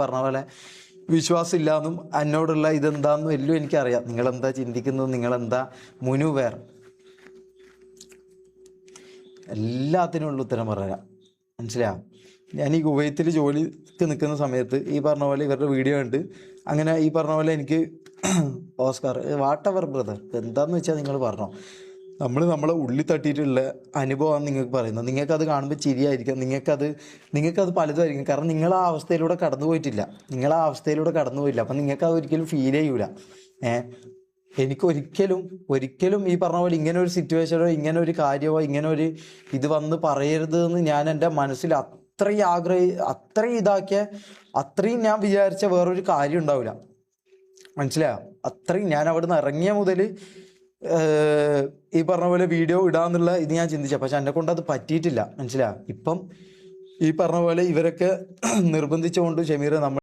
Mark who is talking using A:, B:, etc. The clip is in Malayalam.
A: പറഞ്ഞ പോലെ വിശ്വാസം ഇല്ലാന്നും എന്നോടുള്ള ഇതെന്താന്നും എല്ലാം എനിക്കറിയാം. നിങ്ങളെന്താ ചിന്തിക്കുന്നത്, നിങ്ങളെന്താ മുനുവേർ, എല്ലാത്തിനുള്ള ഉത്തരം പറയാം. മനസ്സിലായോ? ഞാൻ ഈ കുവൈത്തിൽ ജോലിക്ക് നിൽക്കുന്ന സമയത്ത് ഈ പറഞ്ഞ പോലെ ഇവരുടെ വീഡിയോ കണ്ട് അങ്ങനെ ഈ പറഞ്ഞ പോലെ എനിക്ക് ഓസ്കാർ വാട്ടെവർ ബ്രദർ എന്താന്ന് വെച്ചാൽ നിങ്ങൾ പറഞ്ഞോ, നമ്മളെ ഉള്ളിൽ തട്ടിയിട്ടുള്ള അനുഭവമാണ് നിങ്ങൾക്ക് പറയുന്നത്. നിങ്ങൾക്കത് കാണുമ്പോൾ ചിരിയായിരിക്കാം, നിങ്ങൾക്കത് പലതുമായിരിക്കും. കാരണം നിങ്ങൾ ആ അവസ്ഥയിലൂടെ കടന്നു പോയിട്ടില്ല, നിങ്ങൾ ആ അവസ്ഥയിലൂടെ കടന്നു പോയില്ല. അപ്പം നിങ്ങൾക്കത് ഒരിക്കലും ഫീൽ ചെയ്യൂല. ഒരിക്കലും ഈ പറഞ്ഞ പോലെ ഇങ്ങനെ ഒരു സിറ്റുവേഷനോ ഇങ്ങനെ ഒരു കാര്യമോ ഇങ്ങനെ ഒരു ഇത് വന്ന് പറയരുത് എന്ന് ഞാൻ എൻ്റെ മനസ്സിൽ അത്രയും ഇതാക്കിയ അത്രയും ഞാൻ വിചാരിച്ച വേറൊരു കാര്യം ഉണ്ടാവില്ല. മനസ്സിലായോ? അത്രയും ഞാൻ അവിടുന്ന് ഇറങ്ങിയ മുതൽ ഈ പറഞ്ഞ പോലെ വീഡിയോ ഇടാന്നുള്ള ഇത് ഞാൻ ചിന്തിച്ച, പക്ഷെ എന്നെ കൊണ്ട് അത് പറ്റിയിട്ടില്ല. മനസ്സിലായോ? ഇപ്പം ഈ പറഞ്ഞ പോലെ ഇവരൊക്കെ നിർബന്ധിച്ചുകൊണ്ട് ഷമീർ നമ്മൾ